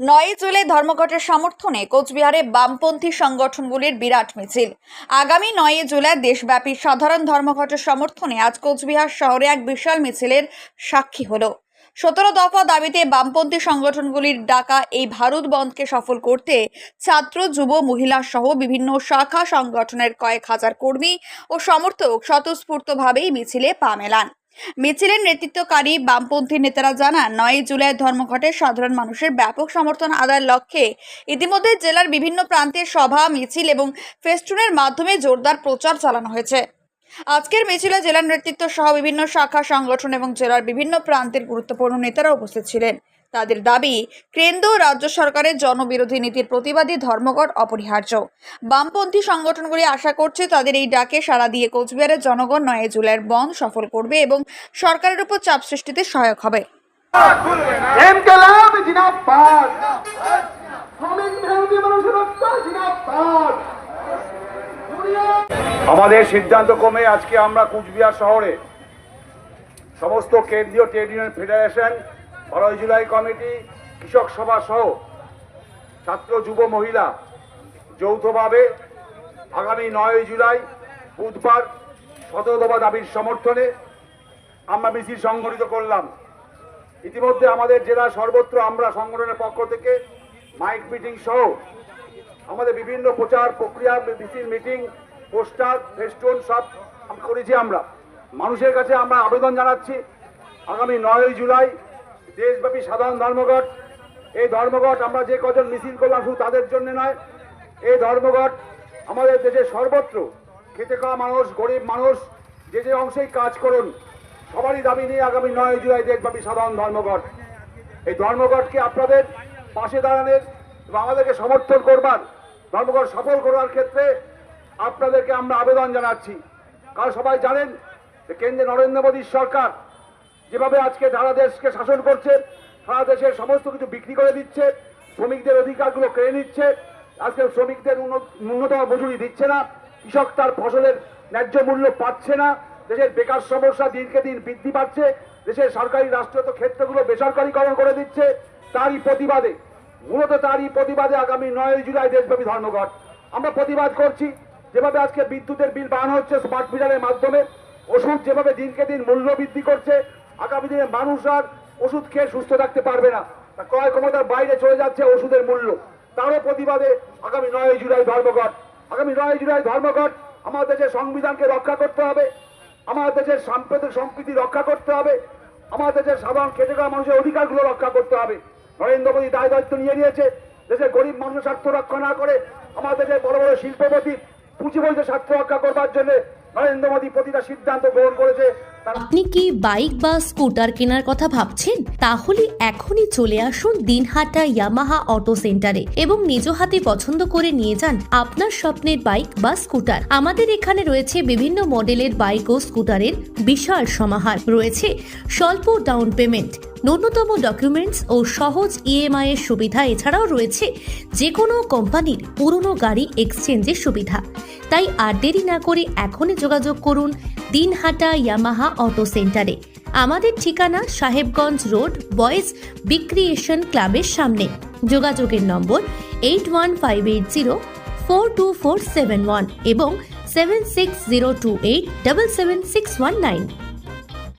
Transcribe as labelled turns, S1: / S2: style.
S1: 9 জুলাই ধর্মঘটের সমর্থনে কোচবিহারে বামপন্থী সংগঠনগুলির বিরাট মিছিল। আগামী 9 জুলাই দেশব্যাপী সাধারণ ধর্মঘটের সমর্থনে আজ কোচবিহার শহরে এক বিশাল মিছিলের সাক্ষী হলো। 17 দফা দাবিতে বামপন্থী সংগঠনগুলির ডাকা এই ভারত বন্ধকে সফল করতে ছাত্র, যুব, মহিলা সহ বিভিন্ন শাখা সংগঠনের কয়েক হাজার কর্মী ও সমর্থক স্বতঃস্ফূর্তভাবেই মিছিলে পা মেলান। মিছিলের নেতৃত্বকারী বামপন্থী নেতারা জানান, 9 জুলাই ধর্মঘটে সাধারণ মানুষের ব্যাপক সমর্থন আদায়ের লক্ষ্যে ইতিমধ্যে জেলার বিভিন্ন প্রান্তে সভা, মিছিল এবং ফেস্টুনের মাধ্যমে জোরদার প্রচার চালানো হয়েছে। আজকের মিছিলে জেলার নেতৃত্ব সহ বিভিন্ন শাখা সংগঠন এবং জেলার বিভিন্ন প্রান্তের গুরুত্বপূর্ণ নেতারা উপস্থিত ছিলেন। তাদের দাবি, কেন্দ্র ও রাজ্য সরকারের জনবিরোধী নীতির প্রতিবাদী ধর্মঘট অপরিহার্য। বামপন্থী সংগঠনগুলি আশা করছে তাদের এই ডাকে সাড়া দিয়ে কোচবিহারের জনগণ 9 জুলাইয়ের বন্ধ সফল করবে এবং সরকারের উপর চাপ সৃষ্টিতে সহায়ক হবে।
S2: আমাদের সিদ্ধান্ত ক্রমে আজকে আমরা কুচবিহার শহরে সমস্ত কেন্দ্রীয় trade union federation, 12 July committee, কৃষক সভা সহ ছাত্র, যুব, মহিলা যৌথভাবে আগামী 9 জুলাই বুধবার 17 দফা দাবির সমর্থনে আমরা মিছিল সংগঠিত করলাম। ইতিমধ্যে আমাদের জেলা সর্বত্র আমরা সংগঠনের পক্ষ থেকে মাইক মিটিং সহ আমাদের বিভিন্ন প্রচার প্রক্রিয়া, মিটিং, পোস্টার, ফেস্টুন সব করেছি। আমরা মানুষের কাছে আমরা আবেদন জানাচ্ছি, আগামী 9 জুলাই দেশব্যাপী সাধারণ ধর্মঘট। এই ধর্মঘট আমরা যে কজন মিছিল করলাম শুধু তাদের জন্য নয়, এই ধর্মঘট আমাদের দেশের সর্বত্র খেটে খাওয়া মানুষ, গরিব মানুষ যে অংশেই কাজ করুন সবারই দাবি নিয়ে আগামী 9 জুলাই দেশব্যাপী সাধারণ ধর্মঘট। এই ধর্মঘটকে আপনাদের পাশে দাঁড়ানোর এবং আমাদেরকে সমর্থন করবার, ধর্মঘট সফল করার ক্ষেত্রে আপনাদেরকে আমরা আবেদন জানাচ্ছি। কারণ সবাই জানেন যে কেন্দ্রে নরেন্দ্র মোদীর সরকার যেভাবে আজকে সারা দেশকে শাসন করছে, সারা দেশের সমস্ত কিছু বিক্রি করে দিচ্ছে, শ্রমিকদের অধিকারগুলো কেড়ে নিচ্ছে, আজকে শ্রমিকদের ন্যূনতম মজুরি দিচ্ছে না, কৃষক তার ফসলের ন্যায্য মূল্য পাচ্ছে না, দেশের বেকার সমস্যা দিনকে দিন বৃদ্ধি পাচ্ছে, দেশের সরকারি রাষ্ট্রায়ত্ত ক্ষেত্রগুলো বেসরকারীকরণ করে দিচ্ছে। তারই প্রতিবাদে আগামী 9 জুলাই দেশব্যাপী ধর্মঘট আমরা প্রতিবাদ করছি। যেভাবে আজকে বিদ্যুতের বিল বাড়ানো হচ্ছে স্মার্ট মিটারের মাধ্যমে, ওষুধ যেভাবে দিনকে দিন মূল্য বৃদ্ধি করছে, আগামী দিনে মানুষ আর ওষুধ খেয়ে সুস্থ থাকতে পারবে না, ক্রয় ক্ষমতার বাইরে চলে যাচ্ছে ওষুধের মূল্য। তারও প্রতিবাদে আগামী 9 জুলাই ধর্মঘট। আগামী 9 জুলাই ধর্মঘট আমাদের দেশের সংবিধানকে রক্ষা করতে হবে, আমাদের দেশের সাম্প্রদায়িক সম্প্রীতি রক্ষা করতে হবে, আমাদের দেশের সাধারণ খেটে খাওয়া মানুষের অধিকারগুলো রক্ষা করতে হবে। নরেন্দ্র মোদী দায় দায়িত্ব নিয়ে নিয়েছে, দেশের গরিব মানুষের স্বার্থ রক্ষা না করে আমাদের দেশের বড় বড় শিল্পপতি, পুঁজিপতিদের স্বার্থ রক্ষা করবার জন্য নরেন্দ্র মোদী প্রতিটা সিদ্ধান্ত গ্রহণ করেছে।
S3: আপনি কি বাইক বা স্কুটার কেনার কথা ভাবছেন? তাহলে এখনই চলে আসুন দিনহাটা ইয়ামাহা অটো সেন্টারে এবং নিজ হাতে পছন্দ করে নিয়ে যান আপনার স্বপ্নের বাইক বা স্কুটার। আমাদের এখানে রয়েছে বিভিন্ন মডেলের বাইক ও স্কুটারের বিশাল সমাহার। রয়েছে স্বল্প ডাউন পেমেন্ট, ন্যূনতম ডকুমেন্টস ও সহজ ইএমআই এর সুবিধা। এছাড়াও রয়েছে যে কোনো কোম্পানির পুরনো গাড়ি এক্সচেঞ্জের সুবিধা। তাই আর দেরি না করে এখনই যোগাযোগ করুন দিনহাটা ইয়ামাহা অটো সেন্টারে। আমাদের ঠিকানা সাহেবগঞ্জ রোড, বয়েজ বিক্রিয়েশন ক্লাবের সামনে। যোগাযোগের নম্বর 8158042471 এবং 7602877619।